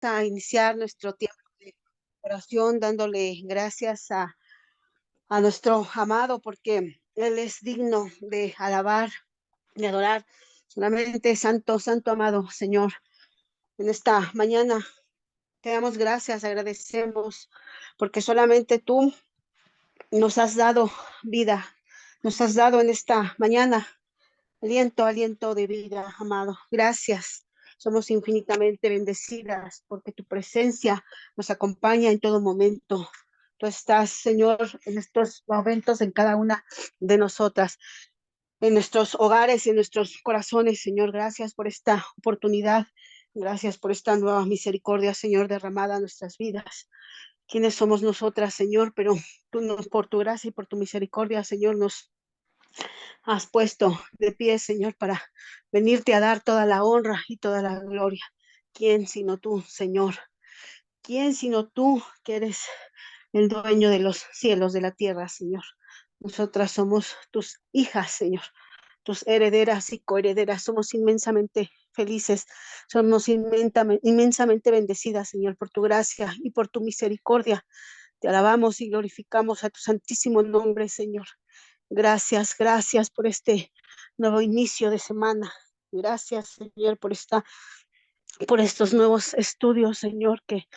a iniciar nuestro tiempo de oración dándole gracias a nuestro amado porque Él es digno de alabar, de adorar. Solamente Santo, Santo, amado Señor, en esta mañana te damos gracias, agradecemos porque solamente tú nos has dado vida, nos has dado en esta mañana aliento, aliento de vida, amado. Gracias. Somos infinitamente bendecidas porque tu presencia nos acompaña en todo momento. Tú estás, Señor, en estos momentos en cada una de nosotras, en nuestros hogares, en nuestros corazones, Señor. Gracias por esta oportunidad. Gracias por esta nueva misericordia, Señor, derramada en nuestras vidas. ¿Quiénes somos nosotras, Señor? Pero tú nos, por tu gracia y por tu misericordia, Señor, nos has puesto de pie, Señor, para venirte a dar toda la honra y toda la gloria. ¿Quién sino tú, Señor? ¿Quién sino tú que eres el dueño de los cielos, de la tierra, Señor? Nosotras somos tus hijas, Señor, tus herederas y coherederas. Somos inmensamente felices, somos inmensamente bendecidas, Señor, por tu gracia y por tu misericordia. Te alabamos y glorificamos a tu santísimo nombre, Señor. Gracias, gracias por este nuevo inicio de semana. Gracias, Señor, por estos nuevos estudios, Señor, que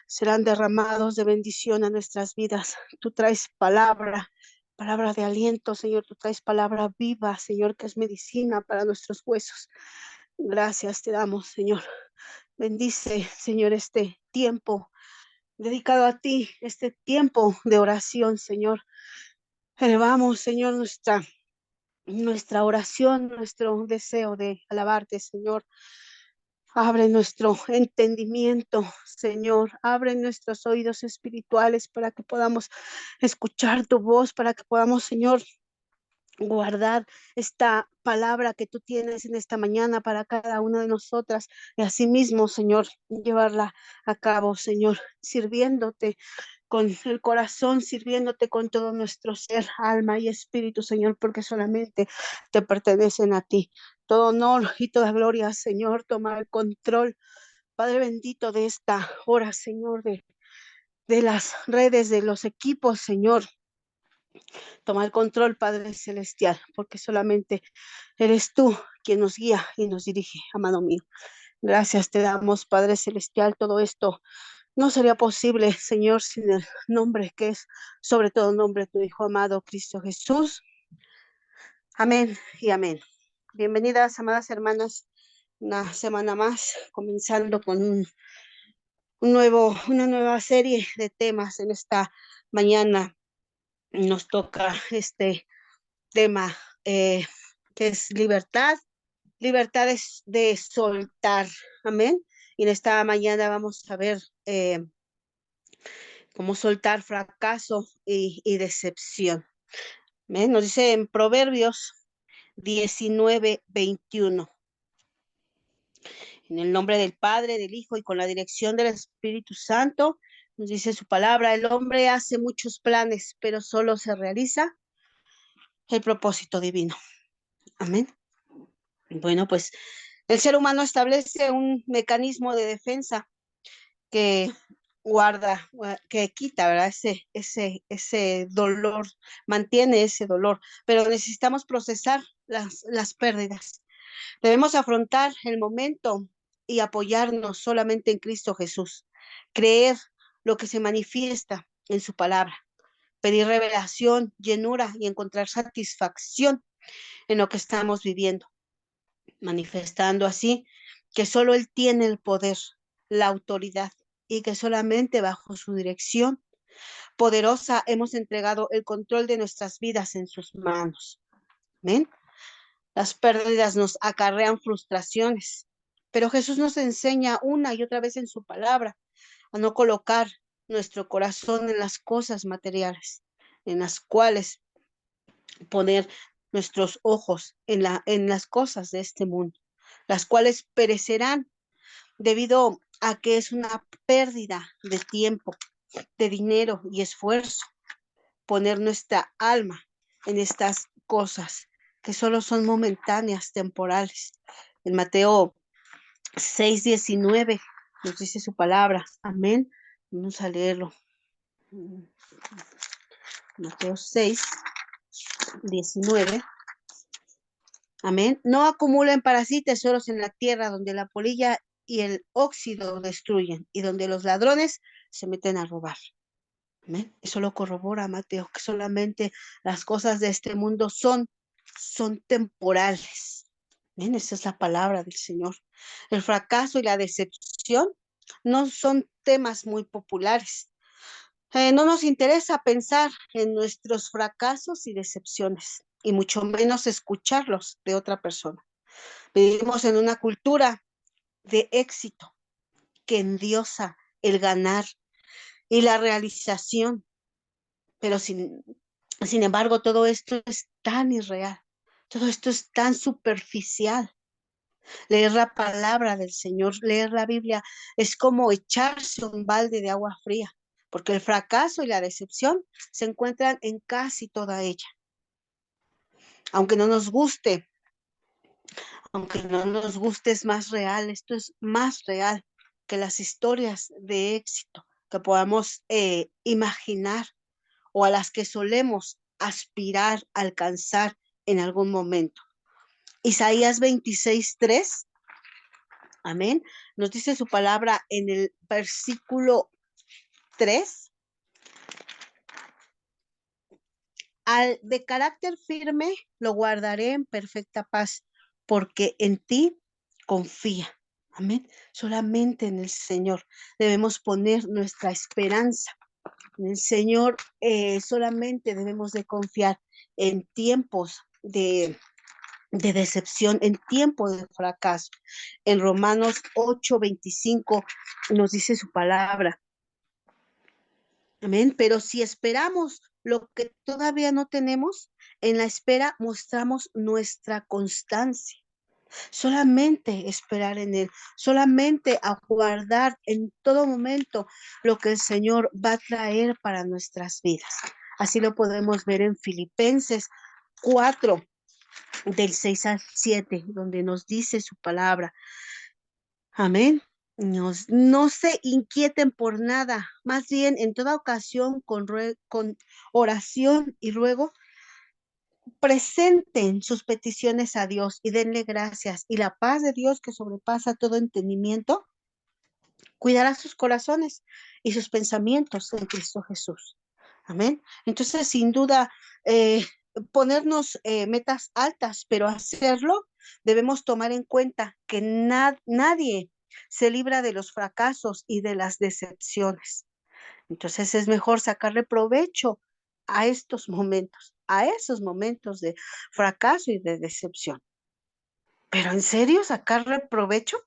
serán derramados de bendición a nuestras vidas. Tú traes palabra, palabra de aliento, Señor. Tú traes palabra viva, Señor, que es medicina para nuestros huesos. Gracias te damos, Señor. Bendice, Señor, este tiempo dedicado a ti, este tiempo de oración, Señor. Elevamos, Señor, nuestra oración, nuestro deseo de alabarte, Señor. Abre nuestro entendimiento, Señor. Abre nuestros oídos espirituales para que podamos escuchar tu voz, para que podamos, Señor, guardar esta palabra que tú tienes en esta mañana para cada una de nosotras y asimismo, Señor, llevarla a cabo, Señor, sirviéndote con el corazón, sirviéndote con todo nuestro ser, alma y espíritu, Señor, porque solamente te pertenecen a ti. Todo honor y toda gloria, Señor, toma el control, Padre bendito, de esta hora, Señor, de las redes, de los equipos, Señor. Toma el control, Padre Celestial, porque solamente eres tú quien nos guía y nos dirige, amado mío. Gracias te damos, Padre Celestial, todo esto no sería posible, Señor, sin el nombre que es sobre todo nombre de tu Hijo amado, Cristo Jesús. Amén y amén. Bienvenidas, amadas hermanas, una semana más, comenzando con una nueva serie de temas en esta mañana. Nos toca este tema que es libertad, libertad es de soltar. Amén. Y en esta mañana vamos a ver cómo soltar fracaso y decepción. ¿Ven? Nos dice en Proverbios 19:21. En el nombre del Padre, del Hijo y con la dirección del Espíritu Santo, nos dice su palabra, el hombre hace muchos planes, pero solo se realiza el propósito divino. Amén. Bueno, pues el ser humano establece un mecanismo de defensa que guarda, que quita, ¿verdad? Ese dolor, mantiene ese dolor, pero necesitamos procesar las pérdidas. Debemos afrontar el momento y apoyarnos solamente en Cristo Jesús, creer lo que se manifiesta en su palabra, pedir revelación, llenura y encontrar satisfacción en lo que estamos viviendo, manifestando así que solo Él tiene el poder, la autoridad y que solamente bajo su dirección poderosa hemos entregado el control de nuestras vidas en sus manos. ¿Ven? Las pérdidas nos acarrean frustraciones, pero Jesús nos enseña una y otra vez en su palabra a no colocar nuestro corazón en las cosas materiales, en las cuales poner nuestros ojos en las cosas de este mundo, las cuales perecerán debido a que es una pérdida de tiempo, de dinero y esfuerzo poner nuestra alma en estas cosas que solo son momentáneas, temporales. En Mateo 6:19 nos dice su palabra. Amén. Vamos a leerlo. Mateo 6:19. Amén. No acumulen para sí tesoros en la tierra donde la polilla y el óxido destruyen y donde los ladrones se meten a robar. Amén. Eso lo corrobora Mateo, que solamente las cosas de este mundo son temporales. Amén. Esa es la palabra del Señor. El fracaso y la decepción no son temas muy populares. No nos interesa pensar en nuestros fracasos y decepciones, y mucho menos escucharlos de otra persona. Vivimos en una cultura de éxito que endiosa el ganar y la realización, pero sin embargo todo esto es tan irreal, todo esto es tan superficial. Leer la palabra del Señor, leer la Biblia, es como echarse un balde de agua fría, porque el fracaso y la decepción se encuentran en casi toda ella. Aunque no nos guste, aunque no nos guste, es más real, esto es más real que las historias de éxito que podamos imaginar o a las que solemos aspirar a alcanzar en algún momento. Isaías 26:3, amén, nos dice su palabra en el versículo 3. Al de carácter firme lo guardaré en perfecta paz, porque en ti confía. Amén. Solamente en el Señor debemos poner nuestra esperanza. En el Señor solamente debemos de confiar en tiempos de decepción, en tiempo de fracaso. En Romanos 8:25 nos dice su palabra. Amén. Pero si esperamos lo que todavía no tenemos, en la espera mostramos nuestra constancia. Solamente esperar en Él, solamente aguardar en todo momento lo que el Señor va a traer para nuestras vidas. Así lo podemos ver en Filipenses 4, del 6 al 7, donde nos dice su palabra. Amén. No se inquieten por nada, más bien en toda ocasión con oración y ruego, presenten sus peticiones a Dios y denle gracias. Y la paz de Dios que sobrepasa todo entendimiento, cuidará sus corazones y sus pensamientos en Cristo Jesús. Amén. Entonces, sin duda, ponernos metas altas, pero hacerlo, debemos tomar en cuenta que nadie se libra de los fracasos y de las decepciones. Entonces es mejor sacarle provecho a estos momentos, a esos momentos de fracaso y de decepción. Pero ¿en serio sacarle provecho?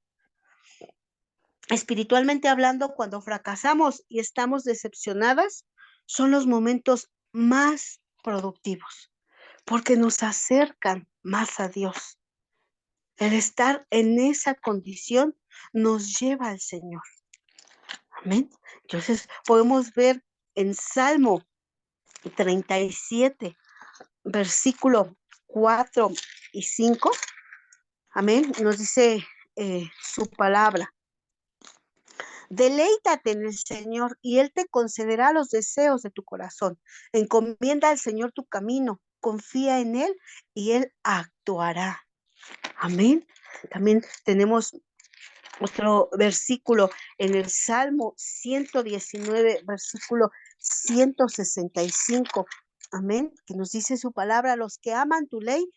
Espiritualmente hablando, cuando fracasamos y estamos decepcionadas, son los momentos más productivos, porque nos acercan más a Dios. El estar en esa condición nos lleva al Señor. Amén. Entonces podemos ver en Salmo 37, versículo 4 y 5. Amén. Nos dice su palabra. Deleítate en el Señor y Él te concederá los deseos de tu corazón. Encomienda al Señor tu camino, confía en Él y Él actuará. Amén. También tenemos otro versículo en el Salmo 119, versículo 165. Amén. Que nos dice su palabra, los que aman tu ley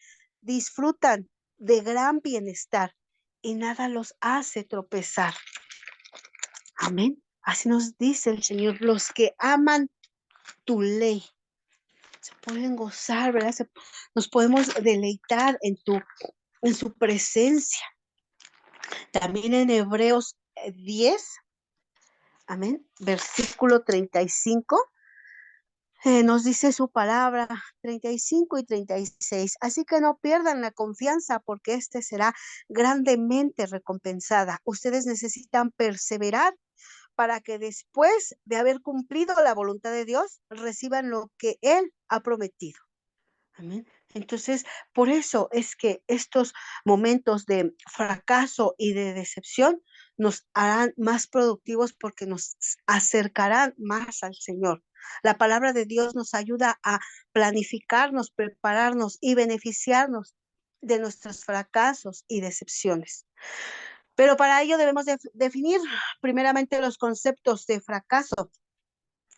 disfrutan de gran bienestar y nada los hace tropezar. Amén. Así nos dice el Señor, los que aman tu ley se pueden gozar, ¿verdad? Nos podemos deleitar en su presencia. También en Hebreos 10, amén, versículo 35, nos dice su palabra 35 y 36. Así que no pierdan la confianza porque este será grandemente recompensada. Ustedes necesitan perseverar para que después de haber cumplido la voluntad de Dios, reciban lo que Él ha prometido. Amén. Entonces, por eso es que estos momentos de fracaso y de decepción nos harán más productivos porque nos acercarán más al Señor. La palabra de Dios nos ayuda a planificarnos, prepararnos y beneficiarnos de nuestros fracasos y decepciones. Pero para ello debemos definir primeramente los conceptos de fracaso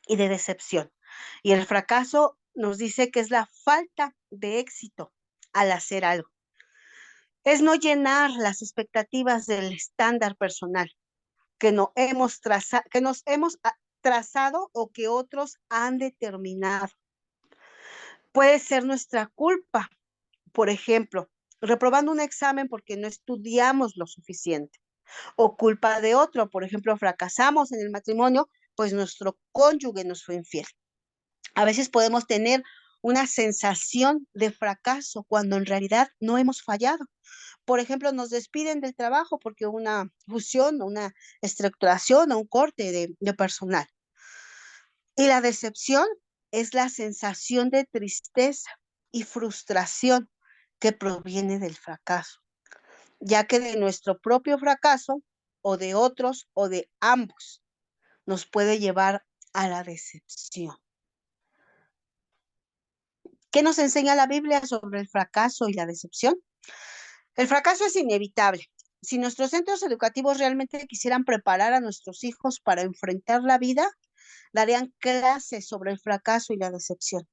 y de decepción. Y el fracaso nos dice que es la falta de éxito al hacer algo. Es no llenar las expectativas del estándar personal que nos hemos trazado o que otros han determinado. Puede ser nuestra culpa, por ejemplo, reprobando un examen porque no estudiamos lo suficiente, o culpa de otro, por ejemplo, fracasamos en el matrimonio, pues nuestro cónyuge nos fue infiel. A veces podemos tener una sensación de fracaso cuando en realidad no hemos fallado. Por ejemplo, nos despiden del trabajo porque hubo una fusión, una estructuración o un corte de personal. Y la decepción es la sensación de tristeza y frustración que proviene del fracaso, ya que de nuestro propio fracaso o de otros o de ambos nos puede llevar a la decepción. ¿Qué nos enseña la Biblia sobre el fracaso y la decepción? El fracaso es inevitable. Si nuestros centros educativos realmente quisieran preparar a nuestros hijos para enfrentar la vida, darían clases sobre el fracaso y la decepción.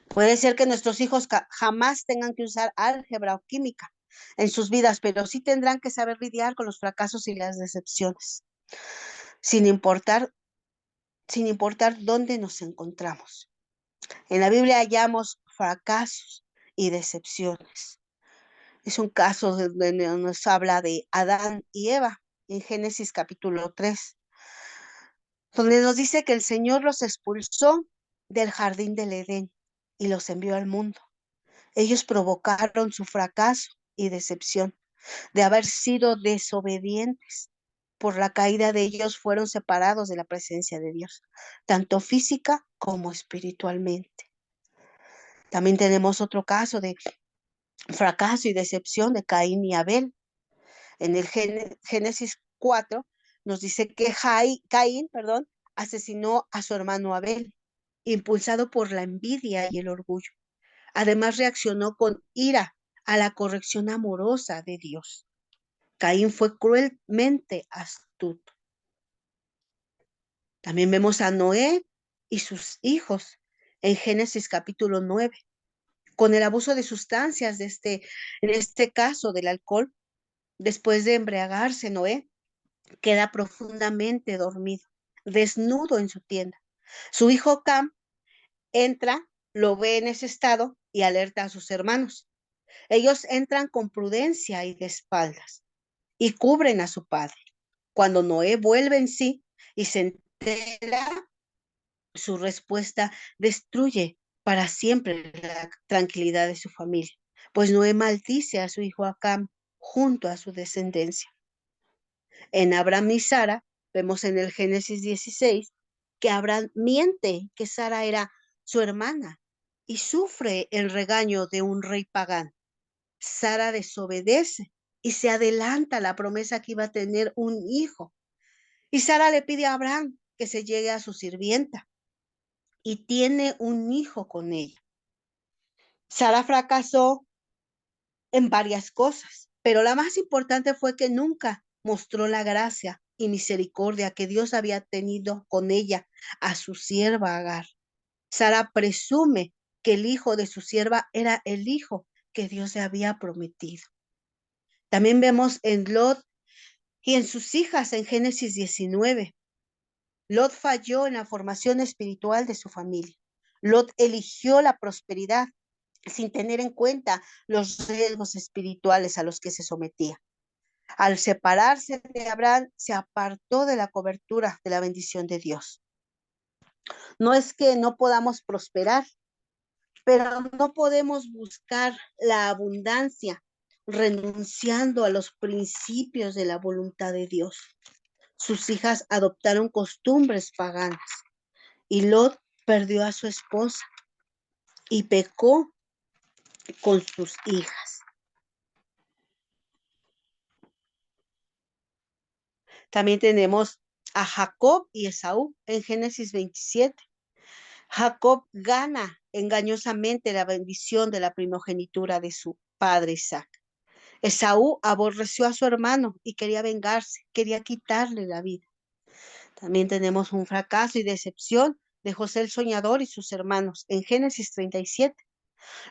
Puede ser que nuestros hijos jamás tengan que usar álgebra o química en sus vidas, pero sí tendrán que saber lidiar con los fracasos y las decepciones, sin importar, sin importar dónde nos encontramos. En la Biblia hallamos fracasos y decepciones. Es un caso donde nos habla de Adán y Eva en Génesis capítulo 3, donde nos dice que el Señor los expulsó del jardín del Edén y los envió al mundo. Ellos provocaron su fracaso y decepción de haber sido desobedientes. Por la caída de ellos fueron separados de la presencia de Dios, tanto física como espiritualmente. También tenemos otro caso de fracaso y decepción de Caín y Abel. En el Génesis 4 nos dice que Caín, asesinó a su hermano Abel, impulsado por la envidia y el orgullo. Además, reaccionó con ira a la corrección amorosa de Dios. Caín fue cruelmente astuto. También vemos a Noé y sus hijos en Génesis capítulo 9, con el abuso de sustancias en este caso del alcohol. Después de embriagarse, Noé queda profundamente dormido, desnudo en su tienda. Su hijo Cam entra, lo ve en ese estado y alerta a sus hermanos. Ellos entran con prudencia y de espaldas y cubren a su padre. Cuando Noé vuelve en sí y se entera, su respuesta destruye para siempre la tranquilidad de su familia, pues Noé maldice a su hijo Acam junto a su descendencia. En Abraham y Sara, vemos en el Génesis 16 que Abraham miente que Sara era su hermana y sufre el regaño de un rey pagano. Sara desobedece y se adelanta a la promesa que iba a tener un hijo. Y Sara le pide a Abraham que se llegue a su sirvienta y tiene un hijo con ella. Sara fracasó en varias cosas, pero la más importante fue que nunca mostró la gracia y misericordia que Dios había tenido con ella, a su sierva Agar. Sara presume que el hijo de su sierva era el hijo que Dios le había prometido. También vemos en Lot y en sus hijas en Génesis 19. Lot falló en la formación espiritual de su familia. Lot eligió la prosperidad sin tener en cuenta los riesgos espirituales a los que se sometía. Al separarse de Abraham, se apartó de la cobertura de la bendición de Dios. No es que no podamos prosperar, pero no podemos buscar la abundancia renunciando a los principios de la voluntad de Dios. Sus hijas adoptaron costumbres paganas y Lot perdió a su esposa y pecó con sus hijas. También tenemos a Jacob y Esaú en Génesis 27. Jacob gana engañosamente la bendición de la primogenitura de su padre Isaac. Esaú aborreció a su hermano y quería vengarse, quería quitarle la vida. También tenemos un fracaso y decepción de José el soñador y sus hermanos en Génesis 37.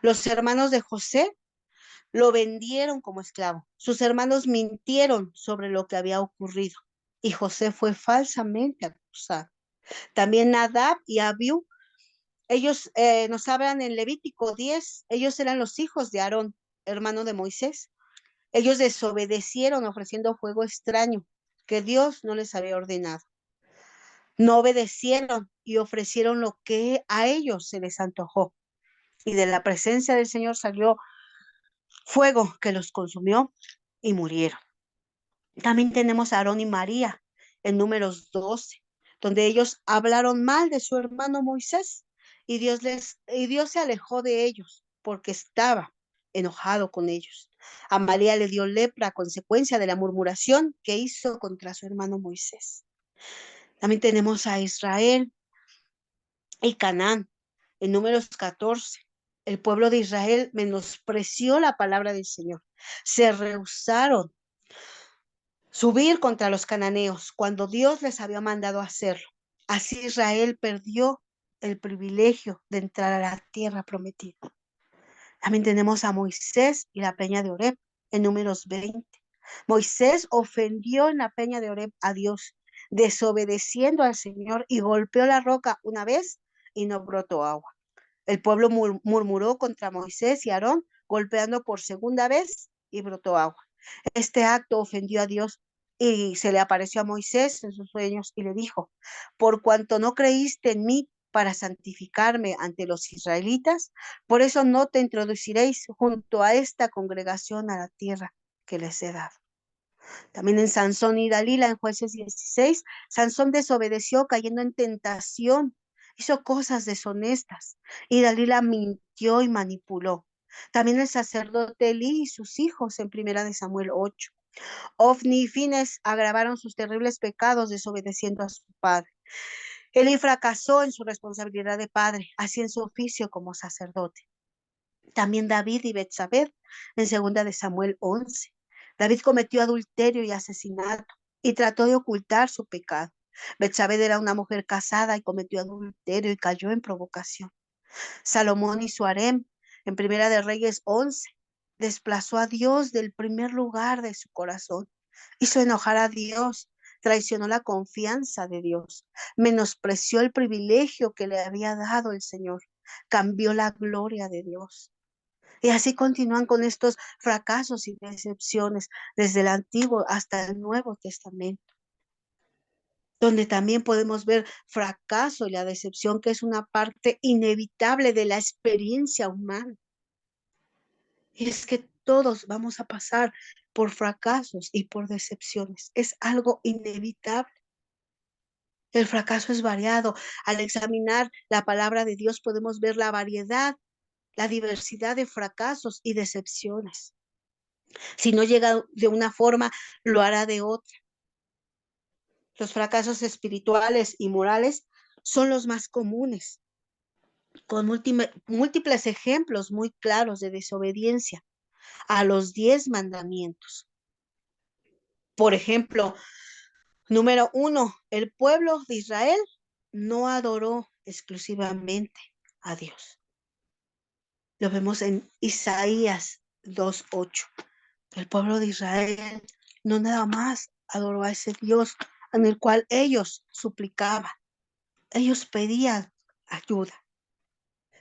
Los hermanos de José lo vendieron como esclavo. Sus hermanos mintieron sobre lo que había ocurrido y José fue falsamente acusado. También Nadab y Abiú, ellos nos hablan en Levítico 10, ellos eran los hijos de Aarón, hermano de Moisés. Ellos desobedecieron ofreciendo fuego extraño que Dios no les había ordenado. No obedecieron y ofrecieron lo que a ellos se les antojó. Y de la presencia del Señor salió fuego que los consumió y murieron. También tenemos a Aarón y María en Números 12, donde ellos hablaron mal de su hermano Moisés y Dios se alejó de ellos porque estaba enojado con ellos. A María le dio lepra a consecuencia de la murmuración que hizo contra su hermano Moisés. También tenemos a Israel y Canaán en Números 14. El pueblo de Israel menospreció la palabra del Señor. Se rehusaron subir contra los cananeos cuando Dios les había mandado hacerlo. Así Israel perdió el privilegio de entrar a la tierra prometida. También tenemos a Moisés y la peña de Oreb en Números 20. Moisés ofendió en la peña de Oreb a Dios, desobedeciendo al Señor y golpeó la roca una vez y no brotó agua. El pueblo murmuró contra Moisés y Aarón, golpeando por segunda vez y brotó agua. Este acto ofendió a Dios y se le apareció a Moisés en sus sueños y le dijo, por cuanto no creíste en mí para santificarme ante los israelitas, por eso no te introduciréis junto a esta congregación a la tierra que les he dado. También en Sansón y Dalila, en Jueces 16, Sansón desobedeció cayendo en tentación, hizo cosas deshonestas y Dalila mintió y manipuló. También el sacerdote Elí y sus hijos en Primera de Samuel 8. Ofni y Fines agravaron sus terribles pecados desobedeciendo a su padre. Elí fracasó en su responsabilidad de padre, así en su oficio como sacerdote. También David y Betsabé en Segunda de Samuel 11. David cometió adulterio y asesinato y trató de ocultar su pecado. Betsabé era una mujer casada y cometió adulterio y cayó en provocación. Salomón y su harem en Primera de Reyes 11 desplazó a Dios del primer lugar de su corazón. Hizo enojar a Dios, traicionó la confianza de Dios, menospreció el privilegio que le había dado el Señor, cambió la gloria de Dios. Y así continúan con estos fracasos y decepciones desde el Antiguo hasta el Nuevo Testamento, donde también podemos ver fracaso y la decepción, que es una parte inevitable de la experiencia humana. Y es que todos vamos a pasar por fracasos y por decepciones. Es algo inevitable. El fracaso es variado. Al examinar la palabra de Dios podemos ver la variedad, la diversidad de fracasos y decepciones. Si no llega de una forma, lo hará de otra. Los fracasos espirituales y morales son los más comunes, con múltiples ejemplos muy claros de desobediencia a los 10 mandamientos. Por ejemplo, número 1, el pueblo de Israel no adoró exclusivamente a Dios. Lo vemos en Isaías 2:8. El pueblo de Israel no nada más adoró a ese Dios en el cual ellos suplicaban, ellos pedían ayuda.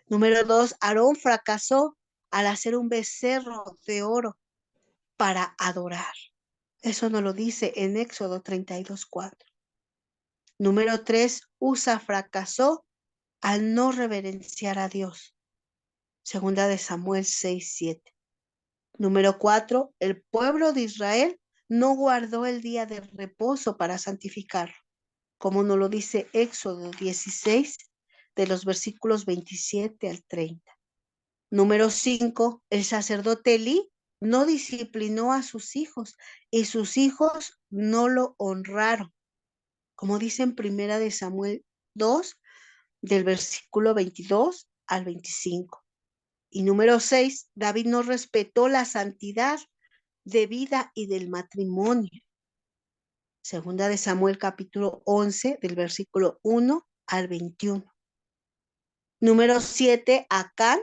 Número 2, Aarón fracasó al hacer un becerro de oro para adorar. Eso nos lo dice en Éxodo 32:4. Número 3, Usa fracasó al no reverenciar a Dios. Segunda de Samuel 6:7. Número 4, el pueblo de Israel no guardó el día de reposo para santificarlo, como nos lo dice Éxodo 16, de los versículos 27 al 30. Número 5, el sacerdote Elí no disciplinó a sus hijos y sus hijos no lo honraron. Como dice en Primera de Samuel 2, del versículo 22 al 25. Y número 6, David no respetó la santidad de vida y del matrimonio. Segunda de Samuel capítulo 11, del versículo 1 al 21. Número 7, Acán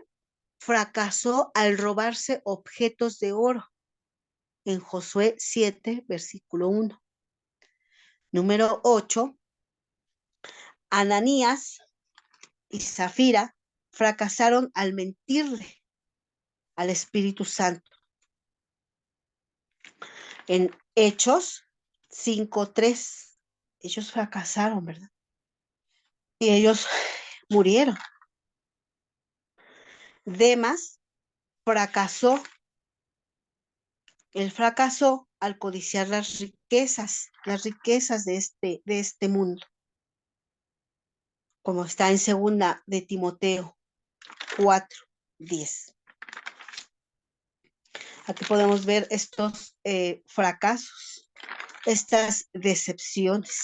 fracasó al robarse objetos de oro. En Josué 7, versículo 1. Número 8, Ananías y Zafira fracasaron al mentirle al Espíritu Santo. En Hechos 5:3, ellos fracasaron, ¿verdad? Y ellos murieron. Demas fracasó. Él fracasó al codiciar las riquezas de este mundo, como está en segunda de Timoteo 4:10. Aquí podemos ver estos fracasos, estas decepciones.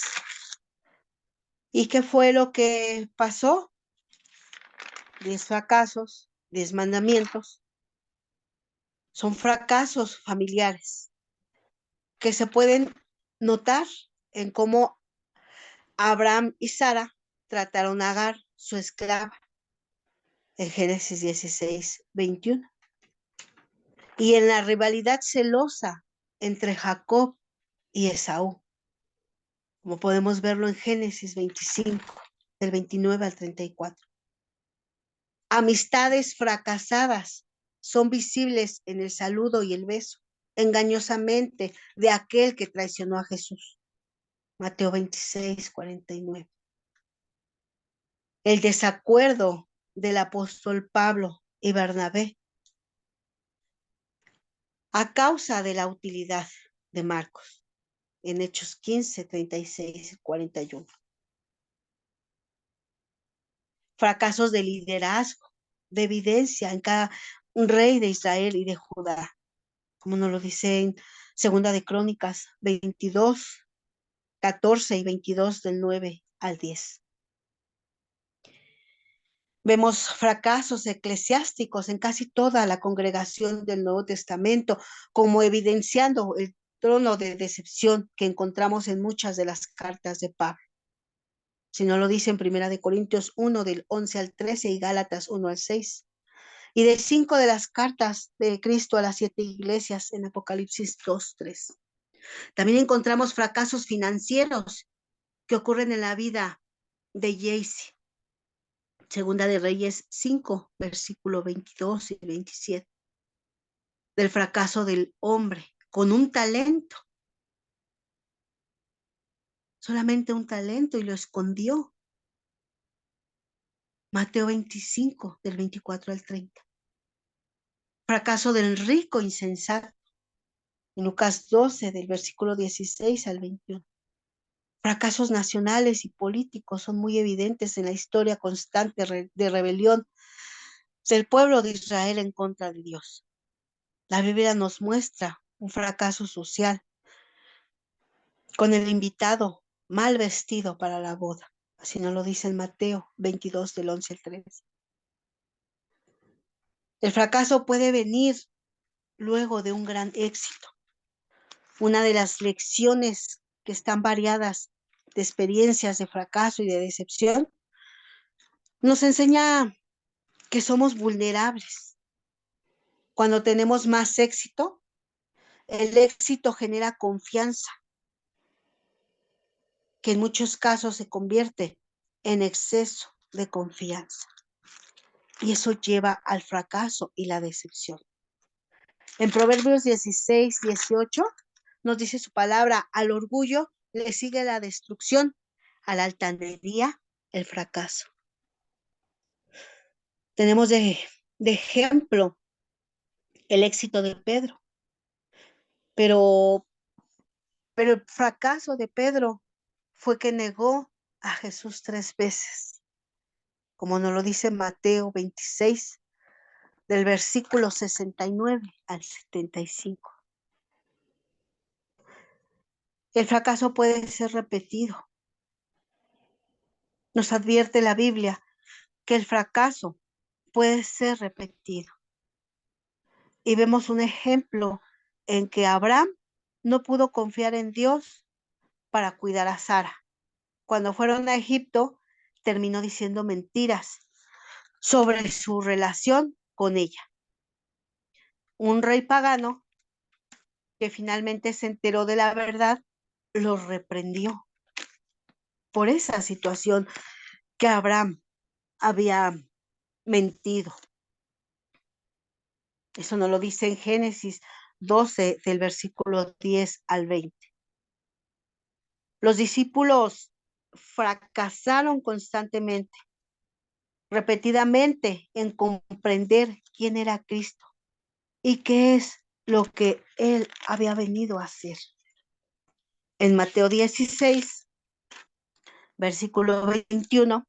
¿Y qué fue lo que pasó? 10 fracasos, 10 mandamientos. Son fracasos familiares que se pueden notar en cómo Abraham y Sara trataron a Agar, su esclava, en Génesis 16:21. Y en la rivalidad celosa entre Jacob y Esaú, como podemos verlo en Génesis 25, del 29 al 34. Amistades fracasadas son visibles en el saludo y el beso, engañosamente, de aquel que traicionó a Jesús. Mateo 26:49. El desacuerdo del apóstol Pablo y Bernabé a causa de la utilidad de Marcos en Hechos 15:36 y 41. Fracasos de liderazgo, de evidencia en cada rey de Israel y de Judá, como nos lo dice en Segunda de Crónicas 22, 14 y 22 del 9 al 10. Vemos fracasos eclesiásticos en casi toda la congregación del Nuevo Testamento, como evidenciando el trono de decepción que encontramos en muchas de las cartas de Pablo. Si no lo dice en Primera de Corintios 1 del 11 al 13 y Gálatas 1 al 6. Y de 5 de las cartas de Cristo a las 7 iglesias en Apocalipsis 2:3. También encontramos fracasos financieros que ocurren en la vida de Jaycee. Segunda de Reyes 5, versículo 22 y 27. Del fracaso del hombre con un talento. Solamente un talento y lo escondió. Mateo 25, del 24 al 30. Fracaso del rico insensato. En Lucas 12, del versículo 16 al 21. Fracasos nacionales y políticos son muy evidentes en la historia constante de rebelión del pueblo de Israel en contra de Dios. La Biblia nos muestra un fracaso social con el invitado mal vestido para la boda. Así nos lo dice en Mateo 22 del 11 al 13. El fracaso puede venir luego de un gran éxito. Una de las lecciones que están variadas de experiencias de fracaso y de decepción nos enseña que somos vulnerables. Cuando tenemos más éxito, el éxito genera confianza, que en muchos casos se convierte en exceso de confianza. Y eso lleva al fracaso y la decepción. En Proverbios 16:18 nos dice su palabra: al orgullo le sigue la destrucción, a la altanería el fracaso. Tenemos de ejemplo el éxito de Pedro, pero el fracaso de Pedro fue que negó a Jesús 3 veces, como nos lo dice Mateo 26, del versículo 69 al 75. El fracaso puede ser repetido. Nos advierte la Biblia que el fracaso puede ser repetido. Y vemos un ejemplo en que Abraham no pudo confiar en Dios para cuidar a Sara. Cuando fueron a Egipto, terminó diciendo mentiras sobre su relación con ella. Un rey pagano que finalmente se enteró de la verdad, lo reprendió por esa situación que Abraham había mentido. Eso nos lo dice en Génesis 12, del versículo 10 al 20. Los discípulos fracasaron constantemente, repetidamente, en comprender quién era Cristo y qué es lo que Él había venido a hacer. En Mateo 16, versículo 21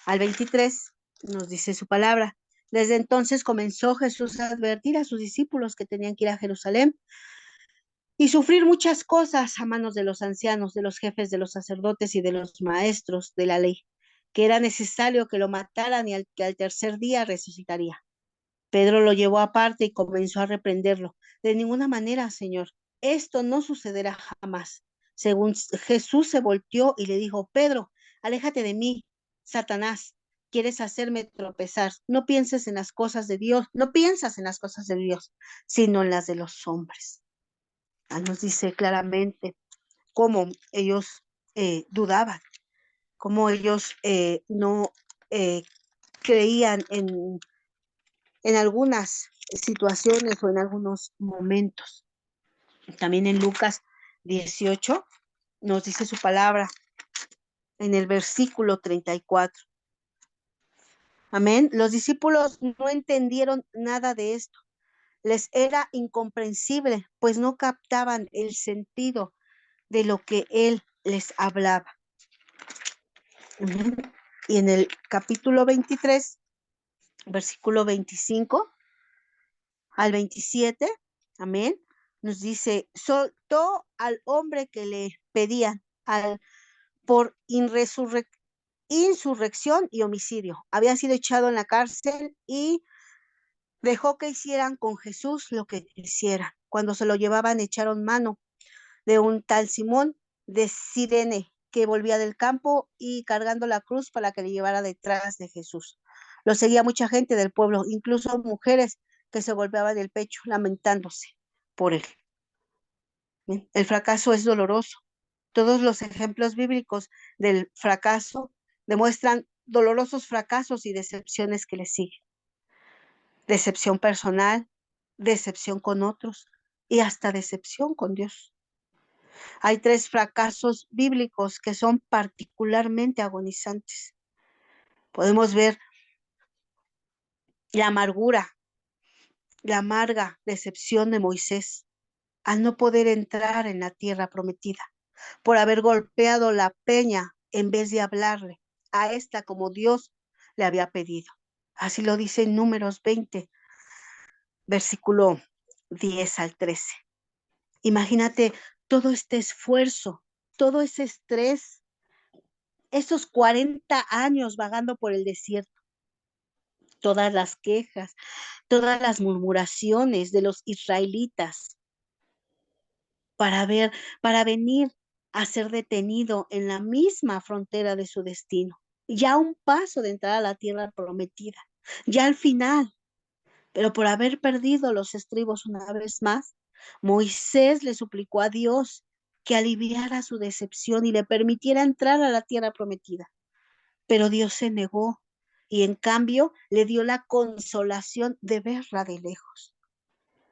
al 23, nos dice su palabra. Desde entonces comenzó Jesús a advertir a sus discípulos que tenían que ir a Jerusalén y sufrir muchas cosas a manos de los ancianos, de los jefes, de los sacerdotes y de los maestros de la ley, que era necesario que lo mataran y que al tercer día resucitaría. Pedro lo llevó aparte y comenzó a reprenderlo. De ninguna manera, Señor, esto no sucederá jamás. Según Jesús se volteó y le dijo, Pedro, aléjate de mí, Satanás, quieres hacerme tropezar. No pienses en las cosas de Dios, no piensas en las cosas de Dios, sino en las de los hombres. Nos dice claramente cómo ellos dudaban, cómo ellos no creían en algunas situaciones o en algunos momentos. También en Lucas 18 nos dice su palabra en el versículo 34. Amén. Los discípulos no entendieron nada de esto. Les era incomprensible, pues no captaban el sentido de lo que él les hablaba. Y en el capítulo 23, versículo 25 al 27, amén, nos dice, soltó al hombre que le pedían por insurrección y homicidio. Había sido echado en la cárcel y dejó que hicieran con Jesús lo que quisieran. Cuando se lo llevaban, echaron mano de un tal Simón de Cirene, que volvía del campo y cargando la cruz para que le llevara detrás de Jesús. Lo seguía mucha gente del pueblo, incluso mujeres que se golpeaban el pecho lamentándose por él. El fracaso es doloroso. Todos los ejemplos bíblicos del fracaso demuestran dolorosos fracasos y decepciones que le siguen. Decepción personal, decepción con otros y hasta decepción con Dios. Hay 3 fracasos bíblicos que son particularmente agonizantes. Podemos ver la amargura, la amarga decepción de Moisés al no poder entrar en la tierra prometida, por haber golpeado la peña en vez de hablarle a esta como Dios le había pedido. Así lo dice en Números 20, versículo 10 al 13. Imagínate todo este esfuerzo, todo ese estrés, esos 40 años vagando por el desierto, todas las quejas, todas las murmuraciones de los israelitas para ver, para venir a ser detenido en la misma frontera de su destino, ya a un paso de entrar a la tierra prometida, ya al final, pero por haber perdido los estribos una vez más, Moisés le suplicó a Dios que aliviara su decepción y le permitiera entrar a la tierra prometida. Pero Dios se negó y en cambio le dio la consolación de verla de lejos.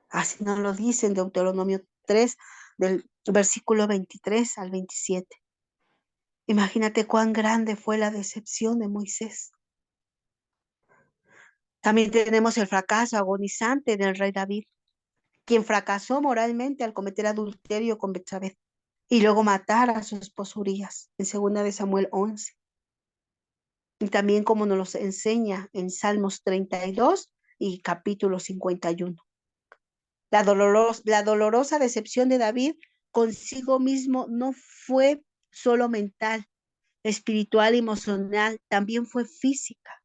Así nos lo dice en Deuteronomio 3, del versículo 23 al 27. Imagínate cuán grande fue la decepción de Moisés. También tenemos el fracaso agonizante del rey David, quien fracasó moralmente al cometer adulterio con Betsabé y luego matar a su esposo Urías en 2 de Samuel 11. Y también como nos lo enseña en Salmos 32 y capítulo 51. La dolorosa decepción de David consigo mismo no fue solo mental, espiritual y emocional, también fue física.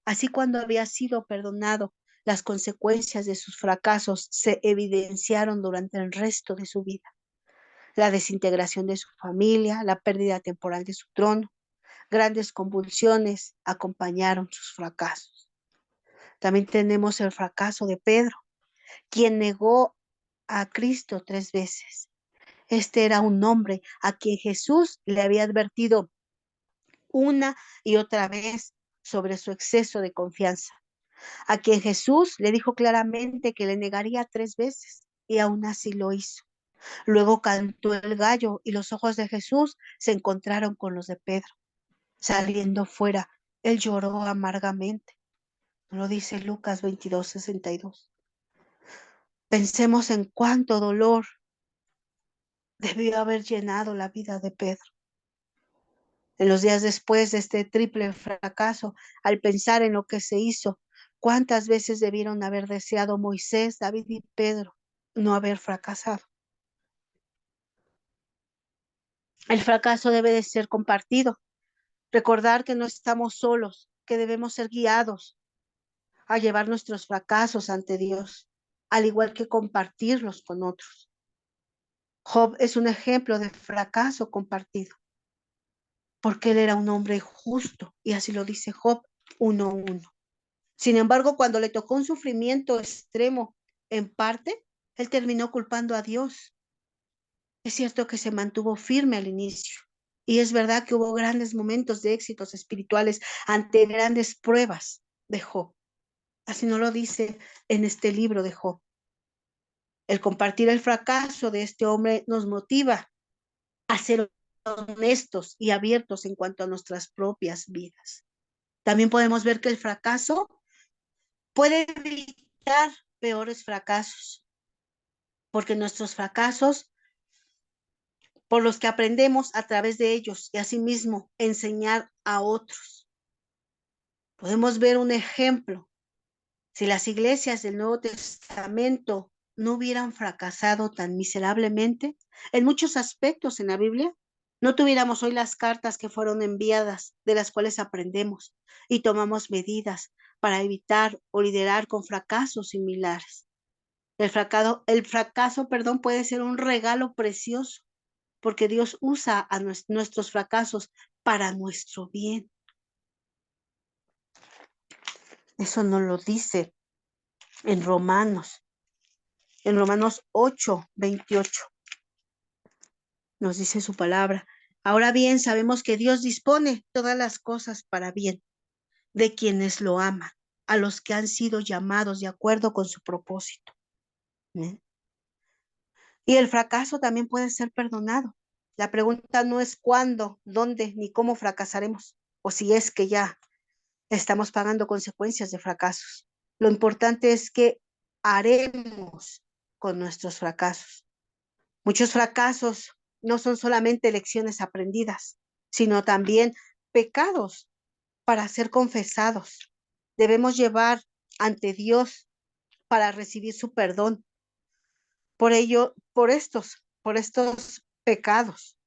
Así cuando había sido perdonado, las consecuencias de sus fracasos se evidenciaron durante el resto de su vida. La desintegración de su familia, la pérdida temporal de su trono, grandes convulsiones acompañaron sus fracasos. También tenemos el fracaso de Pedro, quien negó a Cristo 3 veces. Este era un hombre a quien Jesús le había advertido una y otra vez sobre su exceso de confianza, a quien Jesús le dijo claramente que le negaría 3 veces y aún así lo hizo. Luego cantó el gallo y los ojos de Jesús se encontraron con los de Pedro. Saliendo fuera, él lloró amargamente. Lo dice Lucas 22:62. Pensemos en cuánto dolor debió haber llenado la vida de Pedro. En los días después de este triple fracaso, al pensar en lo que se hizo, cuántas veces debieron haber deseado Moisés, David y Pedro no haber fracasado. El fracaso debe de ser compartido. Recordar que no estamos solos, que debemos ser guiados a llevar nuestros fracasos ante Dios, al igual que compartirlos con otros. Job es un ejemplo de fracaso compartido, porque él era un hombre justo, y así lo dice Job 1:1. Sin embargo, cuando le tocó un sufrimiento extremo, en parte, él terminó culpando a Dios. Es cierto que se mantuvo firme al inicio, y es verdad que hubo grandes momentos de éxitos espirituales ante grandes pruebas de Job. Así nos lo dice en este libro de Job. El compartir el fracaso de este hombre nos motiva a ser honestos y abiertos en cuanto a nuestras propias vidas. También podemos ver que el fracaso puede evitar peores fracasos, porque nuestros fracasos, por los que aprendemos a través de ellos y asimismo enseñar a otros. Podemos ver un ejemplo. Si las iglesias del Nuevo Testamento no hubieran fracasado tan miserablemente en muchos aspectos en la Biblia, no tuviéramos hoy las cartas que fueron enviadas, de las cuales aprendemos y tomamos medidas para evitar o liderar con fracasos similares. El fracaso, puede ser un regalo precioso, porque Dios usa a nuestros fracasos para nuestro bien. Eso nos lo dice en Romanos 8:28. Nos dice su palabra. Ahora bien, sabemos que Dios dispone todas las cosas para bien de quienes lo aman, a los que han sido llamados de acuerdo con su propósito. ¿Eh? Y el fracaso también puede ser perdonado. La pregunta no es cuándo, dónde, ni cómo fracasaremos, o si es que ya estamos pagando consecuencias de fracasos. Lo importante es qué haremos con nuestros fracasos. Muchos fracasos no son solamente lecciones aprendidas, sino también pecados para ser confesados. Debemos llevar ante Dios para recibir su perdón. Por ello, por estos pecados.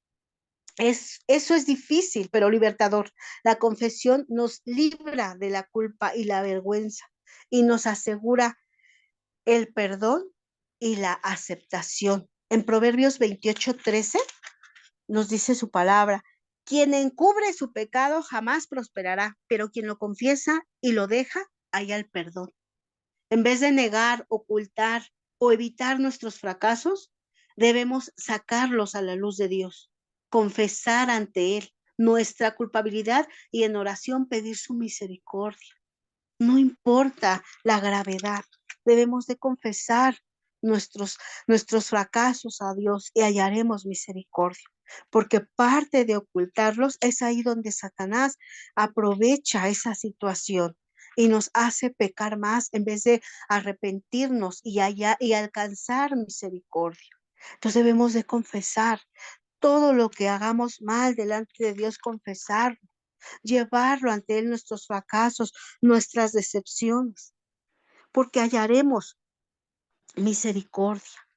Eso es difícil, pero libertador. La confesión nos libra de la culpa y la vergüenza y nos asegura el perdón y la aceptación. En Proverbios 28:13 nos dice su palabra: quien encubre su pecado jamás prosperará, pero quien lo confiesa y lo deja, halla el perdón. En vez de negar, ocultar o evitar nuestros fracasos, debemos sacarlos a la luz de Dios, confesar ante Él nuestra culpabilidad y en oración pedir su misericordia. No importa la gravedad, debemos de confesar nuestros, nuestros fracasos a Dios y hallaremos misericordia, porque parte de ocultarlos es ahí donde Satanás aprovecha esa situación y nos hace pecar más en vez de arrepentirnos y alcanzar misericordia. Entonces debemos de confesar todo lo que hagamos mal delante de Dios, confesar, llevarlo ante Él, nuestros fracasos, nuestras decepciones, porque hallaremos misericordia.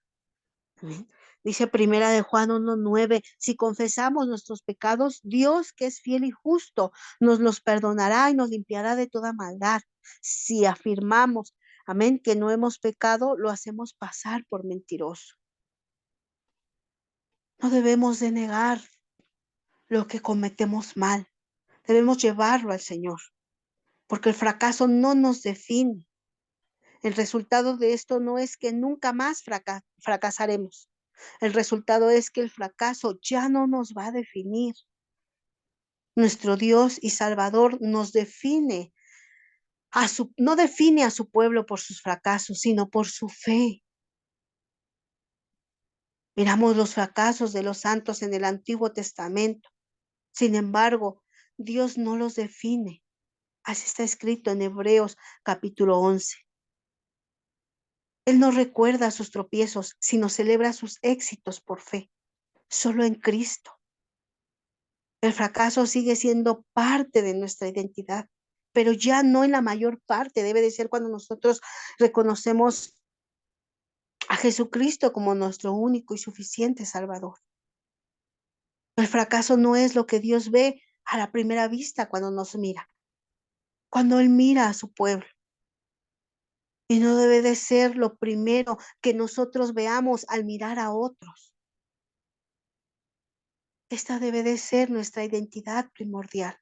Amén. Dice Primera de Juan 1:9, si confesamos nuestros pecados, Dios, que es fiel y justo, nos los perdonará y nos limpiará de toda maldad. Si afirmamos, amén, que no hemos pecado, lo hacemos pasar por mentiroso. No debemos de negar lo que cometemos mal. Debemos llevarlo al Señor, porque el fracaso no nos define. El resultado de esto no es que nunca más fracasaremos. El resultado es que el fracaso ya no nos va a definir. Nuestro Dios y Salvador nos define no define a su pueblo por sus fracasos, sino por su fe. Miramos los fracasos de los santos en el Antiguo Testamento. Sin embargo, Dios no los define. Así está escrito en Hebreos capítulo 11. Él no recuerda sus tropiezos, sino celebra sus éxitos por fe, solo en Cristo. El fracaso sigue siendo parte de nuestra identidad, pero ya no en la mayor parte. Debe de ser cuando nosotros reconocemos a Jesucristo como nuestro único y suficiente Salvador. El fracaso no es lo que Dios ve a la primera vista cuando nos mira, cuando Él mira a su pueblo. Y no debe de ser lo primero que nosotros veamos al mirar a otros. Esta debe de ser nuestra identidad primordial.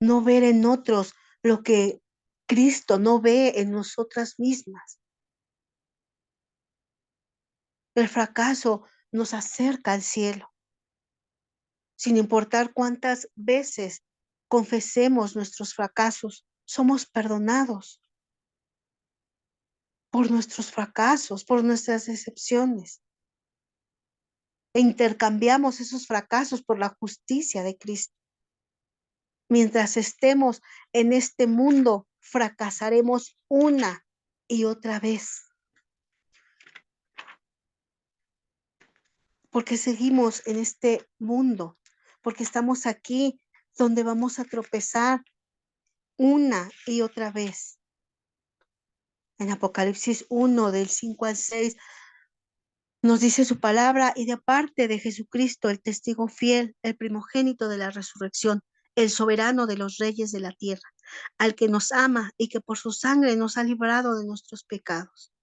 No ver en otros lo que Cristo no ve en nosotras mismas. El fracaso nos acerca al cielo, sin importar cuántas veces confesemos nuestros fracasos, somos perdonados por nuestros fracasos, por nuestras decepciones. E intercambiamos esos fracasos por la justicia de Cristo. Mientras estemos en este mundo, fracasaremos una y otra vez, porque seguimos en este mundo, porque estamos aquí donde vamos a tropezar una y otra vez. En Apocalipsis 1, del 5 al 6, nos dice su palabra, y de parte de Jesucristo, el testigo fiel, el primogénito de la resurrección, el soberano de los reyes de la tierra, al que nos ama y que por su sangre nos ha librado de nuestros pecados,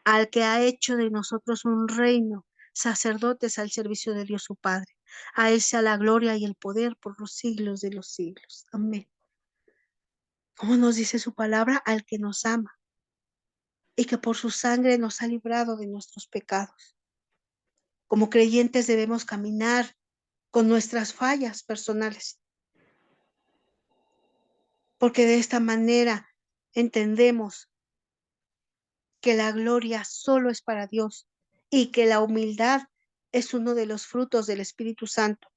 al que ha hecho de nosotros un reino, sacerdotes al servicio de Dios su Padre. A Él sea la gloria y el poder por los siglos de los siglos. Amén. Como nos dice su palabra, al que nos ama y que por su sangre nos ha librado de nuestros pecados. Como creyentes debemos caminar con nuestras fallas personales, porque de esta manera entendemos que la gloria solo es para Dios y que la humildad es uno de los frutos del Espíritu Santo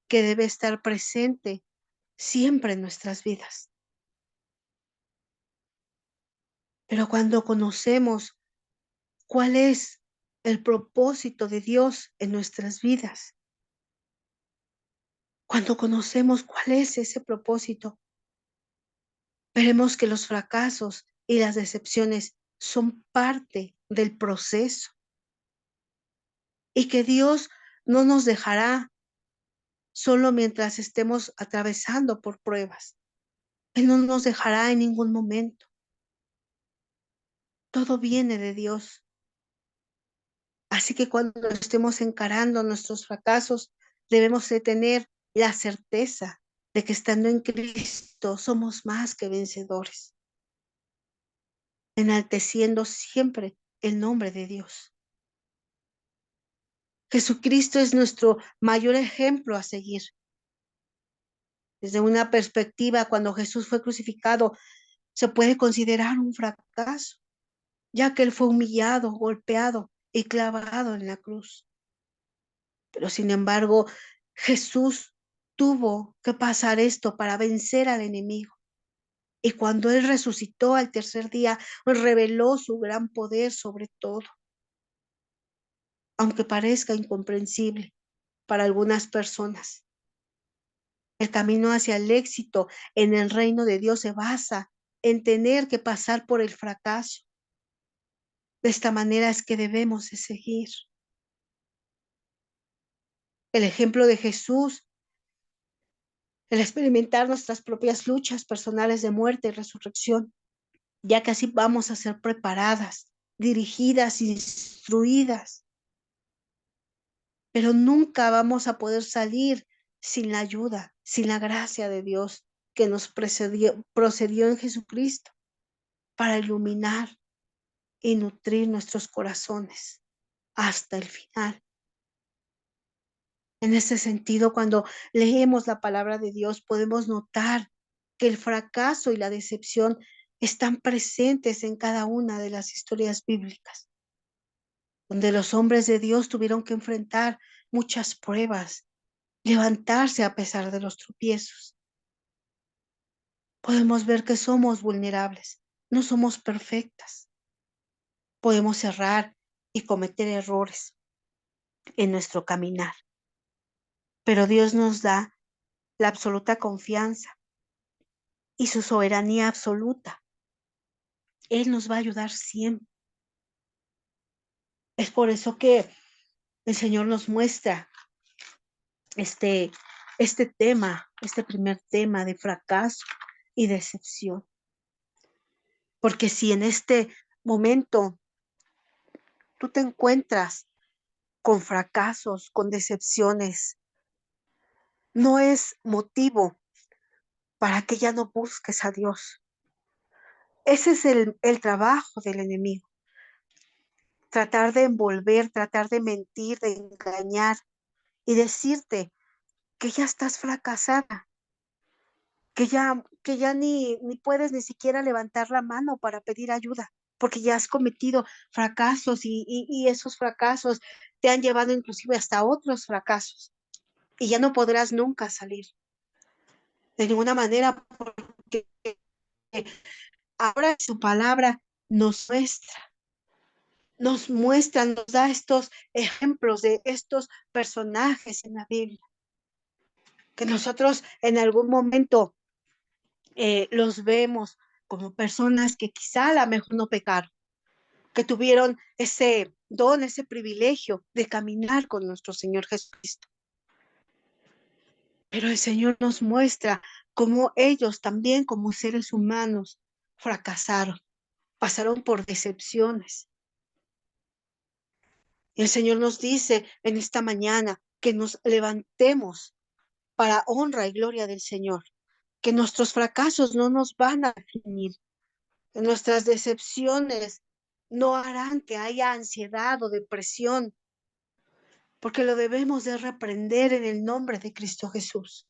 que debe estar presente siempre en nuestras vidas. Pero cuando conocemos cuál es el propósito de Dios en nuestras vidas, cuando conocemos cuál es ese propósito, veremos que los fracasos y las decepciones son parte del proceso y que Dios no nos dejará solo mientras estemos atravesando por pruebas. Él no nos dejará en ningún momento. Todo viene de Dios. Así que cuando estemos encarando nuestros fracasos, debemos de tener la certeza de que estando en Cristo somos más que vencedores, enalteciendo siempre el nombre de Dios. Jesucristo es nuestro mayor ejemplo a seguir. Desde una perspectiva, cuando Jesús fue crucificado, se puede considerar un fracaso, ya que Él fue humillado, golpeado y clavado en la cruz. Pero sin embargo, Jesús tuvo que pasar esto para vencer al enemigo. Y cuando Él resucitó al tercer día, reveló su gran poder sobre todo, aunque parezca incomprensible para algunas personas. El camino hacia el éxito en el reino de Dios se basa en tener que pasar por el fracaso. De esta manera es que debemos de seguir. El ejemplo de Jesús, el experimentar nuestras propias luchas personales de muerte y resurrección, ya que así vamos a ser preparadas, dirigidas, instruidas, pero nunca vamos a poder salir sin la ayuda, sin la gracia de Dios que nos procedió en Jesucristo para iluminar y nutrir nuestros corazones hasta el final. En ese sentido, cuando leemos la palabra de Dios, podemos notar que el fracaso y la decepción están presentes en cada una de las historias bíblicas, donde los hombres de Dios tuvieron que enfrentar muchas pruebas, levantarse a pesar de los tropiezos. Podemos ver que somos vulnerables, no somos perfectas. Podemos errar y cometer errores en nuestro caminar, pero Dios nos da la absoluta confianza y su soberanía absoluta. Él nos va a ayudar siempre. Es por eso que el Señor nos muestra este, este primer tema de fracaso y decepción. Porque si en este momento tú te encuentras con fracasos, con decepciones, no es motivo para que ya no busques a Dios. Ese es el trabajo del enemigo. Tratar de envolver, tratar de mentir, de engañar y decirte que ya estás fracasada, que ya ni puedes ni siquiera levantar la mano para pedir ayuda, porque ya has cometido fracasos y esos fracasos te han llevado inclusive hasta otros fracasos y ya no podrás nunca salir de ninguna manera, porque ahora su palabra nos da estos ejemplos de estos personajes en la Biblia, que nosotros en algún momento los vemos como personas que quizá a lo mejor no pecaron, que tuvieron ese don, ese privilegio de caminar con nuestro Señor Jesucristo. Pero el Señor nos muestra cómo ellos también como seres humanos fracasaron, pasaron por decepciones. Y el Señor nos dice en esta mañana que nos levantemos para honra y gloria del Señor, que nuestros fracasos no nos van a definir, que nuestras decepciones no harán que haya ansiedad o depresión, porque lo debemos de reprender en el nombre de Cristo Jesús.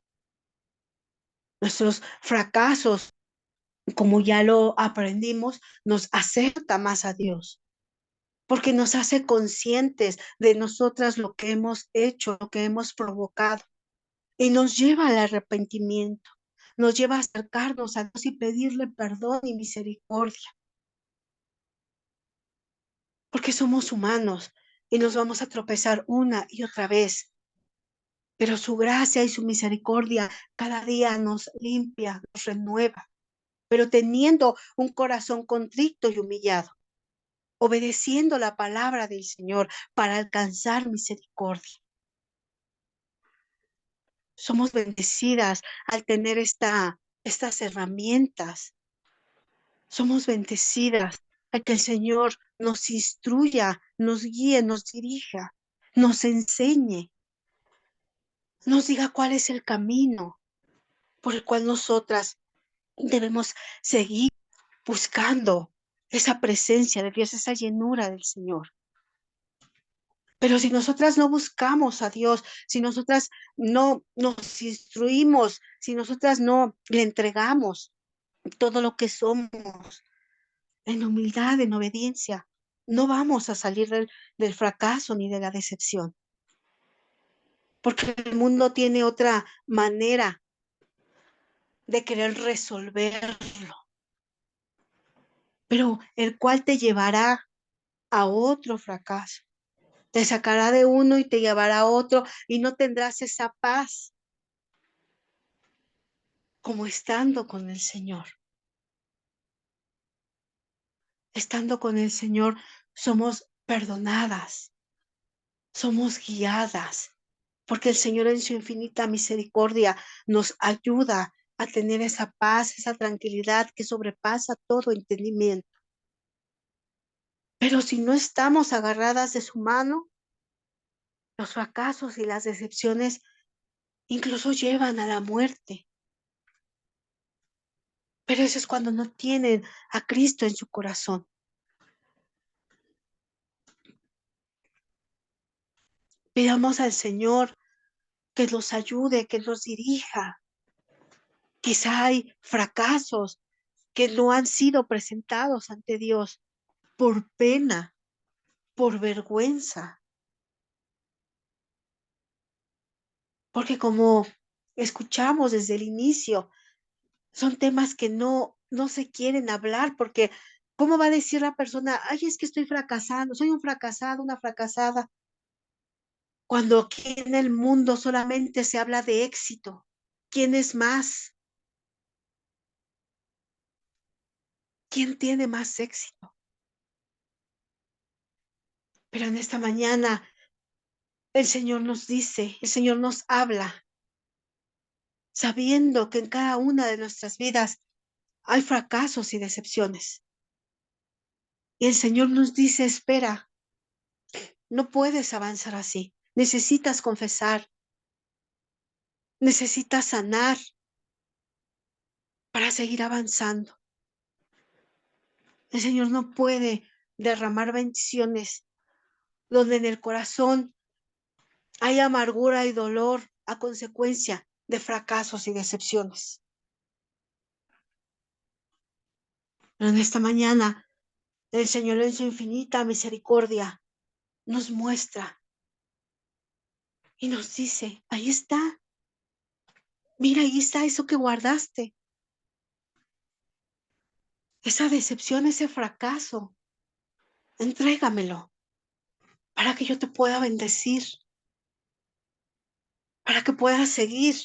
Nuestros fracasos, como ya lo aprendimos, nos acerca más a Dios, porque nos hace conscientes de nosotras lo que hemos hecho, lo que hemos provocado, y nos lleva al arrepentimiento, nos lleva a acercarnos a Dios y pedirle perdón y misericordia, porque somos humanos y nos vamos a tropezar una y otra vez, pero su gracia y su misericordia cada día nos limpia, nos renueva, pero teniendo un corazón contrito y humillado, obedeciendo la palabra del Señor para alcanzar misericordia. Somos bendecidas al tener estas herramientas. Somos bendecidas a que el Señor nos instruya, nos guíe, nos dirija, nos enseñe, nos diga cuál es el camino por el cual nosotras debemos seguir buscando esa presencia de Dios, esa llenura del Señor. Pero si nosotras no buscamos a Dios, si nosotras no nos instruimos, si nosotras no le entregamos todo lo que somos en humildad, en obediencia, no vamos a salir del fracaso ni de la decepción. Porque el mundo tiene otra manera de querer resolverlo, pero el cual te llevará a otro fracaso. Te sacará de uno y te llevará a otro y no tendrás esa paz como estando con el Señor. Estando con el Señor, somos perdonadas, somos guiadas, porque el Señor en su infinita misericordia nos ayuda a tener esa paz, esa tranquilidad que sobrepasa todo entendimiento. Pero si no estamos agarradas de su mano, los fracasos y las decepciones incluso llevan a la muerte. Pero eso es cuando no tienen a Cristo en su corazón. Pidamos al Señor que los ayude, que los dirija. Quizá hay fracasos que no han sido presentados ante Dios por pena, por vergüenza, porque como escuchamos desde el inicio, son temas que no se quieren hablar porque ¿cómo va a decir la persona, ay, es que estoy fracasando, soy un fracasado, una fracasada? Cuando aquí en el mundo solamente se habla de éxito. ¿Quién es más? ¿Quién tiene más éxito? Pero en esta mañana el Señor nos dice, el Señor nos habla, sabiendo que en cada una de nuestras vidas hay fracasos y decepciones. Y el Señor nos dice, espera, no puedes avanzar así. Necesitas confesar, necesitas sanar para seguir avanzando. El Señor no puede derramar bendiciones donde en el corazón hay amargura y dolor a consecuencia de fracasos y decepciones. Pero en esta mañana, el Señor en su infinita misericordia nos muestra y nos dice, ahí está, mira, ahí está eso que guardaste, esa decepción, ese fracaso, entrégamelo para que yo te pueda bendecir, para que puedas seguir.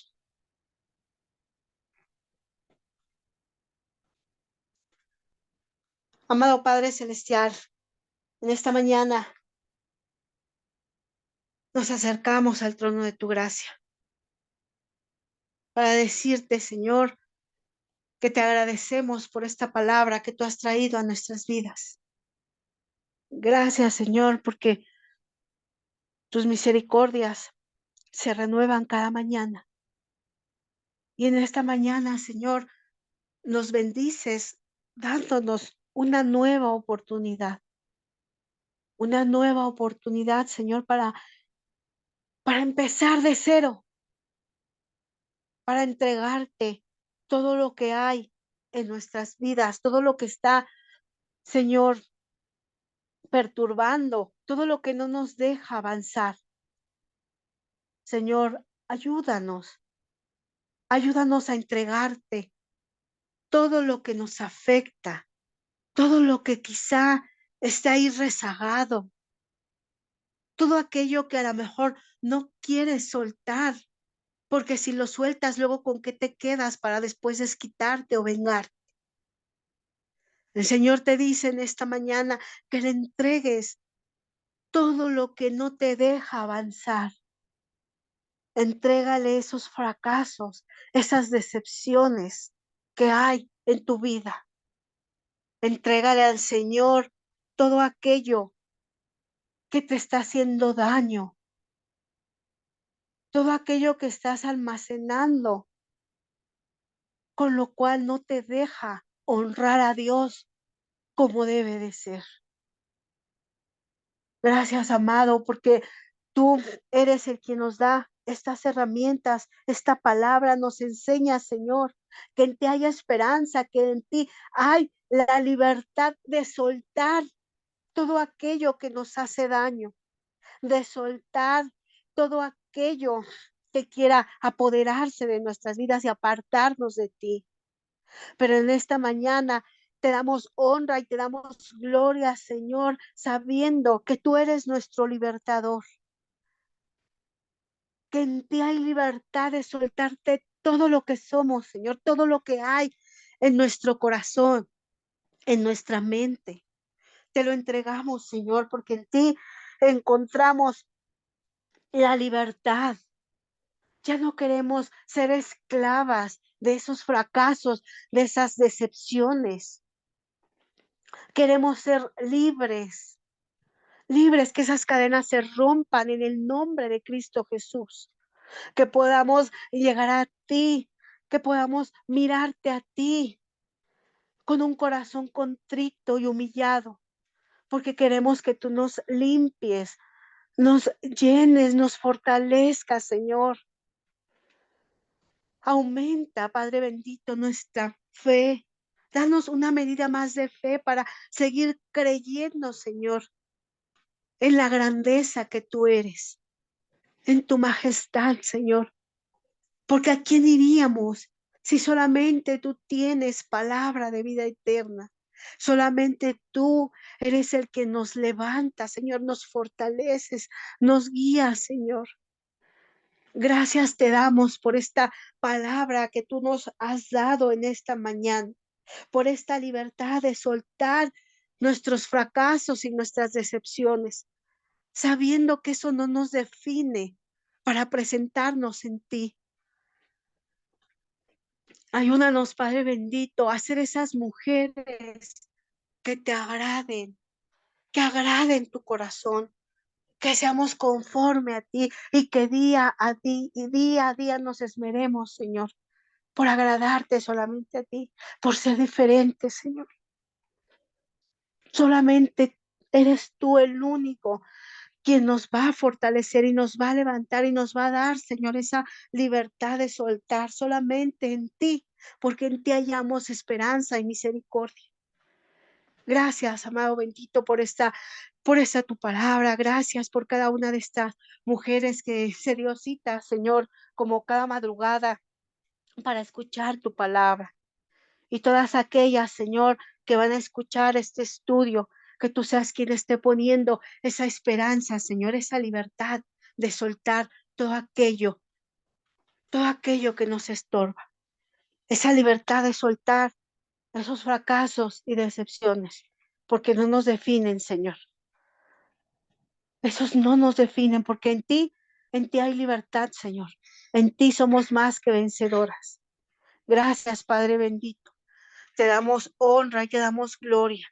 Amado Padre Celestial, en esta mañana nos acercamos al trono de tu gracia para decirte, Señor, que te agradecemos por esta palabra que tú has traído a nuestras vidas. Gracias, Señor, porque tus misericordias se renuevan cada mañana. Y en esta mañana, Señor, nos bendices dándonos una nueva oportunidad, Señor, para empezar de cero, para entregarte todo lo que hay en nuestras vidas, todo lo que está, Señor, perturbando, todo lo que no nos deja avanzar. Señor, ayúdanos a entregarte todo lo que nos afecta, todo lo que quizá está ahí rezagado, todo aquello que a lo mejor no quieres soltar, porque si lo sueltas, luego con qué te quedas para después desquitarte o vengar. El Señor te dice en esta mañana que le entregues todo lo que no te deja avanzar. Entrégale esos fracasos, esas decepciones que hay en tu vida. Entrégale al Señor todo aquello que te está haciendo daño, todo aquello que estás almacenando, con lo cual no te deja honrar a Dios como debe de ser. Gracias, amado, porque tú eres el que nos da estas herramientas, esta palabra nos enseña, Señor, que en ti hay esperanza, que en ti hay la libertad de soltar todo aquello que nos hace daño, de soltar todo aquello que quiera apoderarse de nuestras vidas y apartarnos de ti. Pero en esta mañana te damos honra y te damos gloria, Señor, sabiendo que tú eres nuestro libertador, que en ti hay libertad de soltarte todo lo que somos, Señor, todo lo que hay en nuestro corazón, en nuestra mente. te lo entregamos, Señor, porque en ti encontramos la libertad. Ya no queremos ser esclavas de esos fracasos, de esas decepciones. Queremos ser libres, libres, que esas cadenas se rompan en el nombre de Cristo Jesús, que podamos llegar a ti, que podamos mirarte a ti con un corazón contrito y humillado, porque queremos que tú nos limpies, nos llenes, nos fortalezcas, Señor. Aumenta, Padre bendito, nuestra fe. Danos una medida más de fe para seguir creyendo, Señor, en la grandeza que tú eres, en tu majestad, Señor. Porque ¿a quién iríamos si solamente tú tienes palabra de vida eterna? Solamente tú eres el que nos levanta, Señor, nos fortaleces, nos guías, Señor. Gracias te damos por esta palabra que tú nos has dado en esta mañana, por esta libertad de soltar nuestros fracasos y nuestras decepciones, sabiendo que eso no nos define para presentarnos en ti. Ayúdanos, Padre bendito, a ser esas mujeres que te agraden, que agraden tu corazón, que seamos conforme a ti y que día a día nos esmeremos, Señor, por agradarte solamente a ti, por ser diferentes, Señor. Solamente eres tú el único quien nos va a fortalecer y nos va a levantar y nos va a dar, Señor, esa libertad de soltar solamente en ti, porque en ti hallamos esperanza y misericordia. Gracias, amado bendito, por esta tu palabra. Gracias por cada una de estas mujeres que se dio cita, Señor, como cada madrugada para escuchar tu palabra. Y todas aquellas, Señor, que van a escuchar este estudio, que tú seas quien esté poniendo esa esperanza, Señor, esa libertad de soltar todo aquello que nos estorba, esa libertad de soltar esos fracasos y decepciones, porque no nos definen, Señor. Esos no nos definen, porque en ti hay libertad, Señor. En ti somos más que vencedoras. Gracias, Padre bendito. Te damos honra y te damos gloria.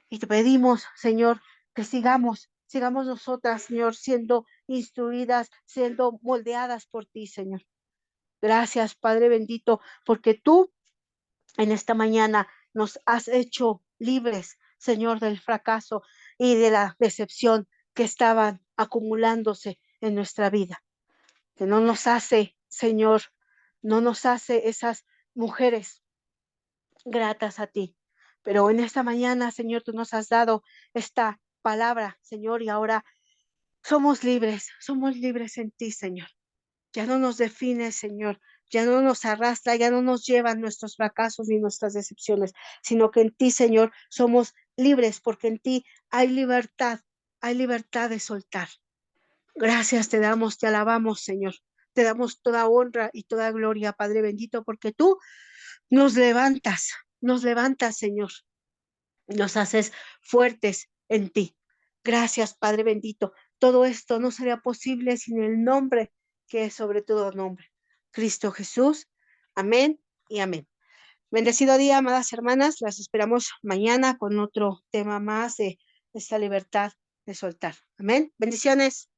Y te pedimos, Señor, que sigamos nosotras, Señor, siendo instruidas, siendo moldeadas por ti, Señor. Gracias, Padre bendito, porque tú en esta mañana nos has hecho libres, Señor, del fracaso y de la decepción que estaban acumulándose en nuestra vida. Que no nos hace, Señor, no nos hace esas mujeres gratas a ti. Pero en esta mañana, Señor, tú nos has dado esta palabra, Señor, y ahora somos libres en ti, Señor. Ya no nos define, Señor, ya no nos arrastra, ya no nos llevan nuestros fracasos ni nuestras decepciones, sino que en ti, Señor, somos libres, porque en ti hay libertad de soltar. Gracias te damos, te alabamos, Señor. Te damos toda honra y toda gloria, Padre bendito, porque tú nos levantas, Señor, nos haces fuertes en ti. Gracias, Padre bendito. Todo esto no sería posible sin el nombre que es sobre todo nombre, Cristo Jesús. Amén y amén. Bendecido día, amadas hermanas. Las esperamos mañana con otro tema más de esta libertad de soltar. Amén. Bendiciones.